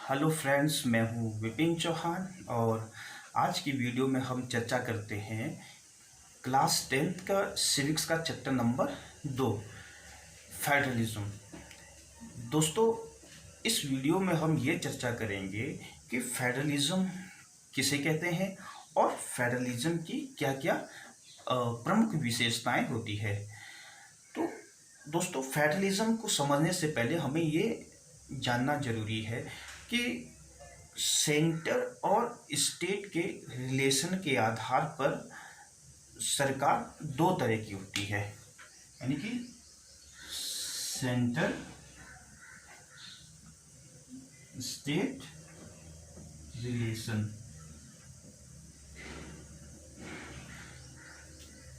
Hello friends, मैं हूं विपिन चौहान और आज की वीडियो में हम चर्चा करते हैं क्लास 10th का सिविक्स का चैप्टर नंबर 2, फेडरलिज्म। दोस्तों, इस वीडियो में हम ये चर्चा करेंगे कि फेडरलिज्म किसे कहते हैं और फेडरलिज्म की क्या क्या प्रमुख विशेषताएं होती है। तो दोस्तों, फेडरलिज्म को समझने से पहले हमें ये जानना जरूरी है कि सेंटर और स्टेट के रिलेशन के आधार पर सरकार दो तरह की होती है, यानी कि सेंटर स्टेट रिलेशन।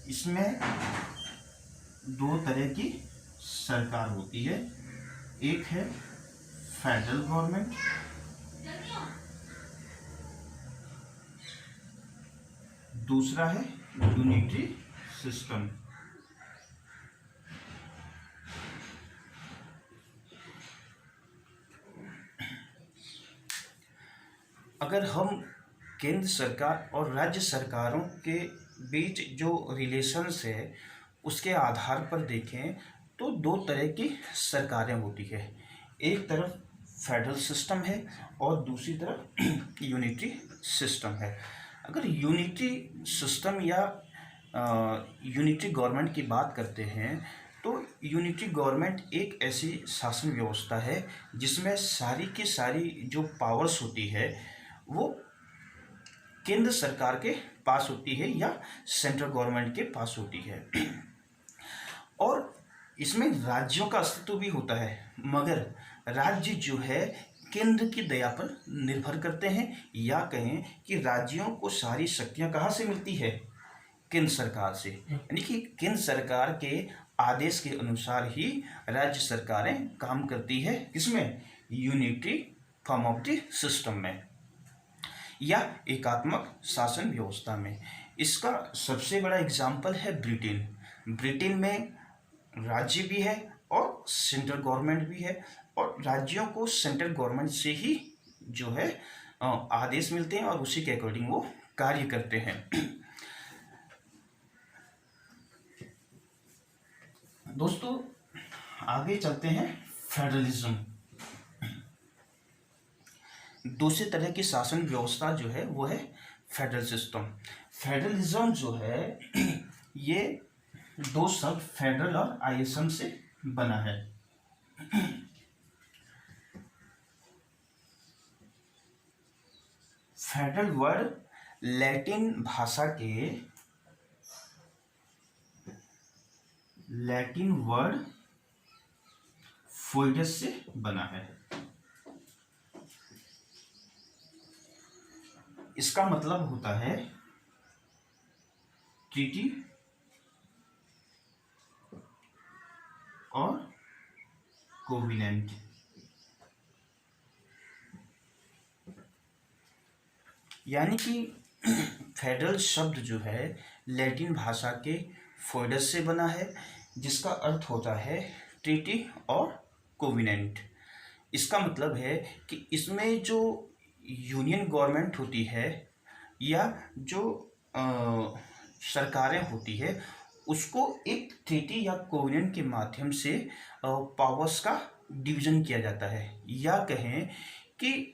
इसमें दो तरह की सरकार होती है, एक है फेडरल गवर्नमेंट, दूसरा है यूनिटरी सिस्टम। अगर हम केंद्र सरकार और राज्य सरकारों के बीच जो रिलेशंस है उसके आधार पर देखें तो दो तरह की सरकारें होती है। एक तरफ फेडरल सिस्टम है और दूसरी तरफ यूनिटरी सिस्टम है। अगर यूनिटरी सिस्टम या यूनिटरी गवर्नमेंट की बात करते हैं तो यूनिटरी गवर्नमेंट एक ऐसी शासन व्यवस्था है जिसमें सारी की सारी जो पावर्स होती है वो केंद्र सरकार के पास होती है या सेंट्रल गवर्नमेंट के पास होती है। और इसमें राज्यों का अस्तित्व भी होता है, मगर राज्य जो है केंद्र की दया पर निर्भर करते हैं, या कहें कि राज्यों को सारी शक्तियां कहाँ से मिलती है? केंद्र सरकार से। यानी कि केंद्र सरकार के आदेश के अनुसार ही राज्य सरकारें काम करती है। किसमें? Unitary form of the system में या एकात्मक शासन व्यवस्था में। इसका सबसे बड़ा एग्जाम्पल है ब्रिटेन। ब्रिटेन में राज्य भी है और सेंट्रल गवर्नमेंट भी है, और राज्यों को सेंट्रल गवर्नमेंट से ही जो है आदेश मिलते हैं और उसी के अकॉर्डिंग वो कार्य करते हैं। दोस्तों, आगे चलते हैं। फेडरलिज्म दूसरी तरह की शासन व्यवस्था जो है वो है फेडरल सिस्टम। फेडरलिज्म जो है ये दो शब्द फेडरल और आईएसएम से बना है। फेडरल वर्ड लैटिन भाषा के लैटिन वर्ड फोइडस से बना है। इसका मतलब होता है ट्रीटी और कोविनेंट। यानी कि फेडरल शब्द जो है लैटिन भाषा के फोइडस से बना है, जिसका अर्थ होता है ट्रीटी और कोविनेंट। इसका मतलब है कि इसमें जो यूनियन गवर्नमेंट होती है या जो सरकारें होती है उसको एक ट्रीटी या कोवेनेंट के माध्यम से पावर्स का डिवीजन किया जाता है, या कहें कि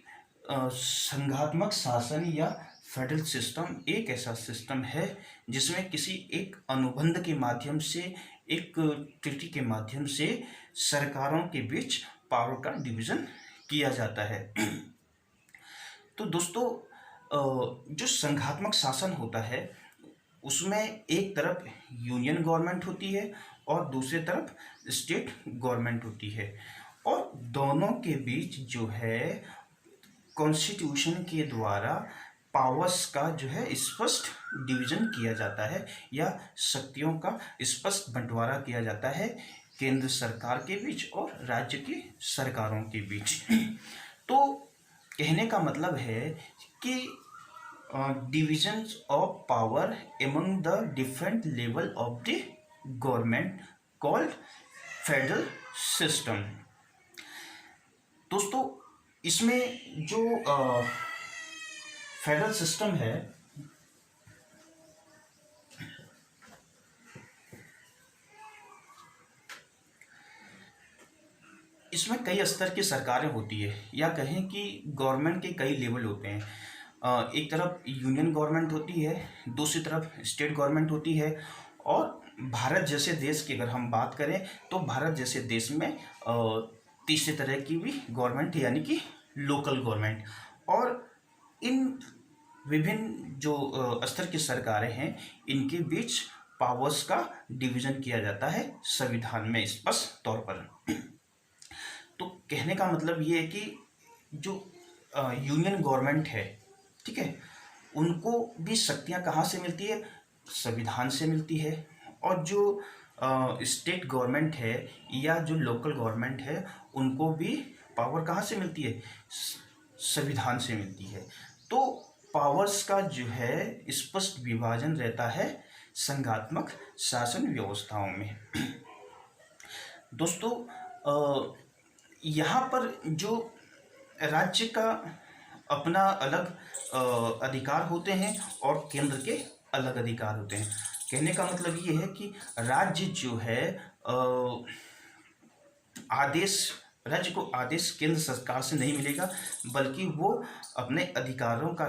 संघात्मक शासन या फेडरल सिस्टम एक ऐसा सिस्टम है जिसमें किसी एक अनुबंध के माध्यम से, एक ट्रीटी के माध्यम से सरकारों के बीच पावर का डिवीजन किया जाता है। तो दोस्तों, जो संघात्मक शासन होता है उसमें एक तरफ यूनियन गवर्नमेंट होती है और दूसरी तरफ स्टेट गवर्नमेंट होती है, और दोनों के बीच जो है कॉन्स्टिट्यूशन के द्वारा पावर्स का जो है स्पष्ट डिवीजन किया जाता है या शक्तियों का स्पष्ट बंटवारा किया जाता है केंद्र सरकार के बीच और राज्य की सरकारों के बीच। तो कहने का मतलब है कि divisions of power among the different level of the government called federal system. दोस्तों, इसमें जो फेडरल सिस्टम है, इसमें कई स्तर की सरकारें होती है, या कहें कि गवर्नमेंट के कई लेवल होते हैं। एक तरफ यूनियन गवर्नमेंट होती है, दूसरी तरफ स्टेट गवर्नमेंट होती है, और भारत जैसे देश की अगर हम बात करें तो भारत जैसे देश में तीसरे तरह की भी गवर्नमेंट है, यानी कि लोकल गवर्नमेंट। और इन विभिन्न जो स्तर की सरकारें हैं, इनके बीच पावर्स का डिवीजन किया जाता है संविधान में स्पष्ट तौर पर। तो कहने का मतलब ये है कि जो यूनियन गवर्नमेंट है, ठीक है, उनको भी शक्तियां कहाँ से मिलती है? संविधान से मिलती है। और जो स्टेट गवर्नमेंट है या जो लोकल गवर्नमेंट है, उनको भी पावर कहाँ से मिलती है? संविधान से मिलती है। तो पावर्स का जो है स्पष्ट विभाजन रहता है संघात्मक शासन व्यवस्थाओं में। दोस्तों, यहाँ पर जो राज्य का अपना अलग अधिकार होते हैं और केंद्र के अलग अधिकार होते हैं। कहने का मतलब ये है कि राज्य जो है राज्य को आदेश केंद्र सरकार से नहीं मिलेगा, बल्कि वो अपने अधिकारों का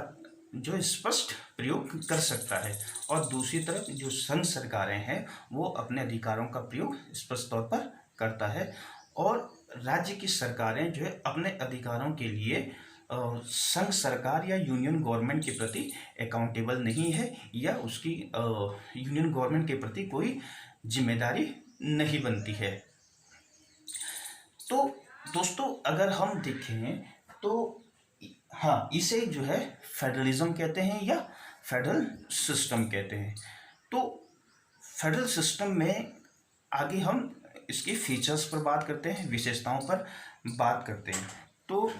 जो स्पष्ट प्रयोग कर सकता है। और दूसरी तरफ जो संघ सरकारें हैं, वो अपने अधिकारों का प्रयोग स्पष्ट तौर पर करता है। और राज्य की सरकारें जो है अपने अधिकारों के लिए संघ सरकार या यूनियन गवर्नमेंट के प्रति अकाउंटेबल नहीं है, या उसकी यूनियन गवर्नमेंट के प्रति कोई जिम्मेदारी नहीं बनती है। तो दोस्तों, अगर हम देखें तो हाँ, इसे जो है फेडरलिज्म कहते हैं या फेडरल सिस्टम कहते हैं। तो फेडरल सिस्टम में आगे हम इसके फीचर्स पर बात करते हैं, विशेषताओं पर बात करते हैं। तो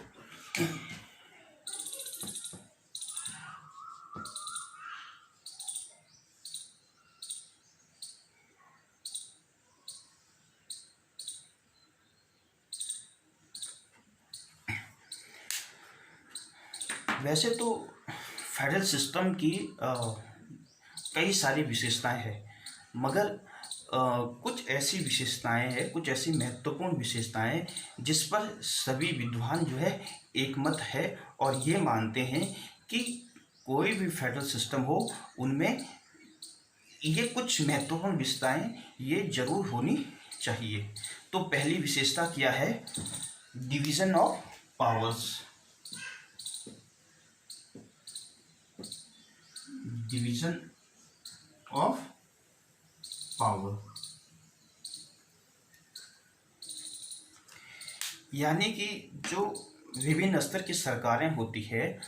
वैसे तो फेडरल सिस्टम की कई सारी विशेषताएं हैं, मगर कुछ ऐसी विशेषताएं हैं, कुछ ऐसी महत्वपूर्ण विशेषताएं जिस पर सभी विद्वान जो है एकमत है और ये मानते हैं कि कोई भी फेडरल सिस्टम हो, उनमें ये कुछ महत्वपूर्ण विशेषताएं ये जरूर होनी चाहिए। तो पहली विशेषता क्या है? Division of powers. Division of power, यानी कि जो विभिन्न स्तर की सरकारें होती है,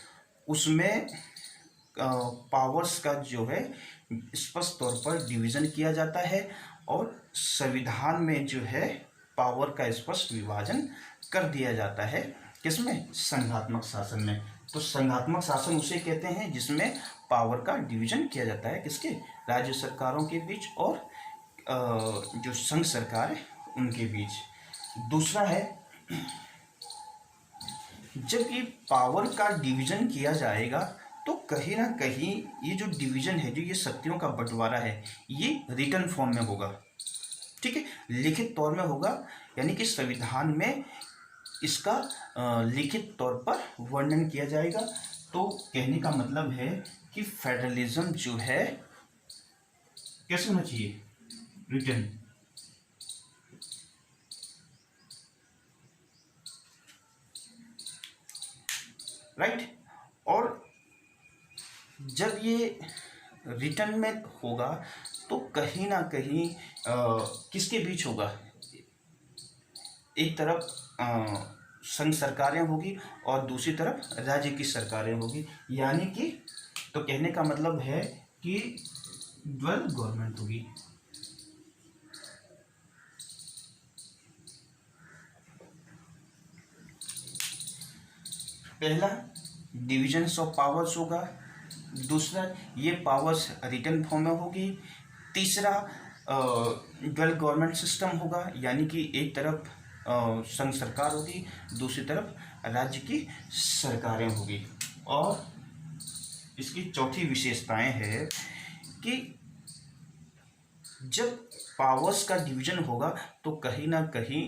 उसमें पावर्स का जो है स्पष्ट तौर पर डिवीजन किया जाता है, और संविधान में जो है पावर का स्पष्ट विभाजन कर दिया जाता है। किसमें? संघात्मक शासन में। तो संघात्मक शासन उसे कहते हैं जिसमें पावर का डिवीजन किया जाता है, किसके? राज्य सरकारों के बीच और जो संघ सरकार है उनके बीच। दूसरा है, जब ये पावर का डिवीजन किया जाएगा तो कहीं ना कहीं ये जो डिवीजन है, जो ये शक्तियों का बंटवारा है, ये रिटन फॉर्म में होगा, ठीक है, लिखित तौर में होगा। यानी कि संविधान में इसका लिखित तौर पर वर्णन किया जाएगा। तो कहने का मतलब है कि फेडरलिज्म जो है कैसे होना चाहिए? रिटन। राइट। और जब ये रिटर्न में होगा तो कहीं ना कहीं किसके बीच होगा? एक तरफ संघ सरकारें होगी और दूसरी तरफ राज्य की सरकारें होगी, यानी कि तो कहने का मतलब है कि ड्यूअल गवर्नमेंट होगी। पहला डिविजन्स ऑफ पावर्स होगा, दूसरा ये पावर्स रिटन फॉर्म में होगी, तीसरा ड्यूअल गवर्नमेंट सिस्टम होगा, यानी कि एक तरफ संघ सरकार होगी, दूसरी तरफ राज्य की सरकारें होगी। और इसकी चौथी विशेषताएं है कि जब पावर्स का डिवीजन होगा तो कहीं ना कहीं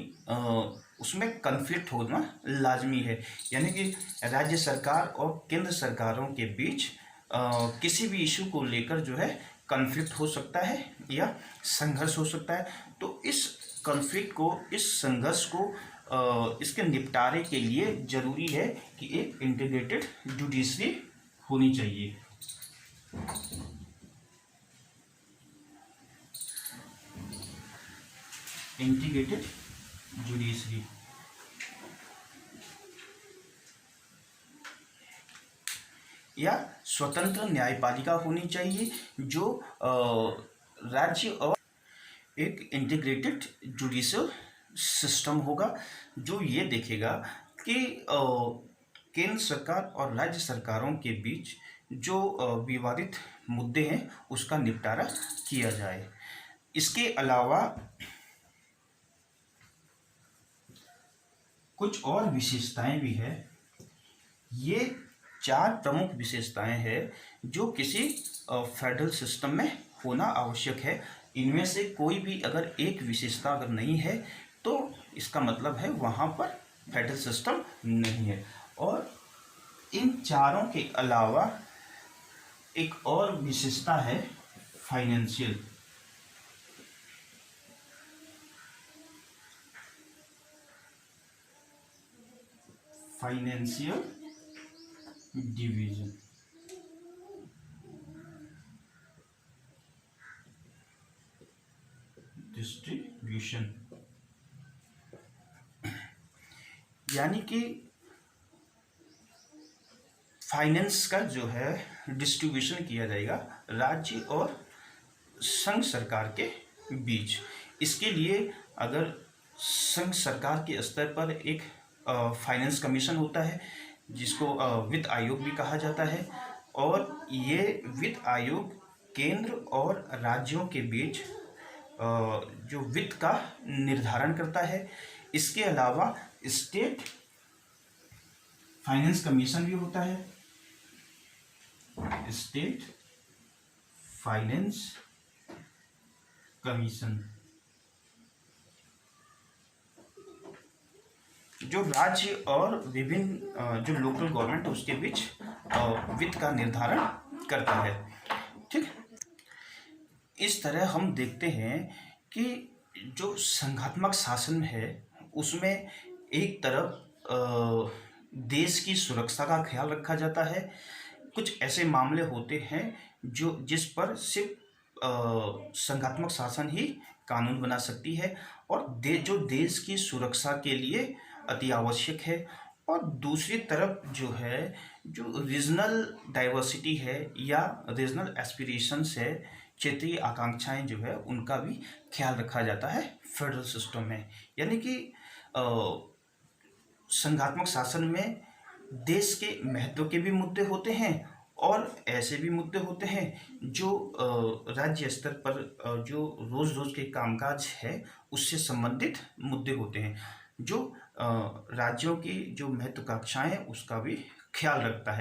उसमें कन्फ्लिक्ट होना लाजमी है। यानी कि राज्य सरकार और केंद्र सरकारों के बीच किसी भी इशू को लेकर जो है कन्फ्लिक्ट हो सकता है या संघर्ष हो सकता है। तो इस कन्फ्लिक्ट को, इस संघर्ष को इसके निपटारे के लिए ज़रूरी है कि एक इंटीग्रेटेड जुडिशरी होनी चाहिए। इंटीग्रेटेड जुडिशरी या स्वतंत्र न्यायपालिका होनी चाहिए जो राज्य और एक इंटीग्रेटेड जुडिशियल सिस्टम होगा जो ये देखेगा कि केंद्र सरकार और राज्य सरकारों के बीच जो विवादित मुद्दे हैं उसका निपटारा किया जाए। इसके अलावा कुछ और विशेषताएं भी है। ये 4 प्रमुख विशेषताएं हैं जो किसी फेडरल सिस्टम में होना आवश्यक है। इनमें से कोई भी अगर एक विशेषता अगर नहीं है तो इसका मतलब है वहाँ पर फेडरल सिस्टम नहीं है। और इन चारों के अलावा एक और विशेषता है फाइनेंशियल डिवीजन। डिस्ट्रीब्यूशन यानी कि फाइनेंस का जो है डिस्ट्रीब्यूशन किया जाएगा राज्य और संघ सरकार के बीच। इसके लिए अगर संघ सरकार के स्तर पर एक फाइनेंस कमीशन होता है जिसको वित्त आयोग भी कहा जाता है, और ये वित्त आयोग केंद्र और राज्यों के बीच जो वित्त का निर्धारण करता है। इसके अलावा स्टेट फाइनेंस कमीशन भी होता है, स्टेट फाइनेंस कमीशन, जो राज्य और विभिन्न जो लोकल गवर्नमेंट है उसके बीच वित्त का निर्धारण करता है। ठीक, इस तरह हम देखते हैं कि जो संघात्मक शासन है उसमें एक तरफ देश की सुरक्षा का ख्याल रखा जाता है। कुछ ऐसे मामले होते हैं जो जिस पर सिर्फ संघात्मक शासन ही कानून बना सकती है और जो देश की सुरक्षा के लिए अति आवश्यक है। और दूसरी तरफ जो है, जो रीजनल डाइवर्सिटी है या रीजनल एस्पिरेशंस है, क्षेत्रीय आकांक्षाएं जो है उनका भी ख्याल रखा जाता है फेडरल सिस्टम में। यानी कि संघात्मक शासन में देश के महत्व के भी मुद्दे होते हैं और ऐसे भी मुद्दे होते हैं जो राज्य स्तर पर जो रोज रोज के कामकाज है उससे संबंधित मुद्दे होते हैं, जो राज्यों की जो महत्वाकांक्षाएं उसका भी ख्याल रखता है।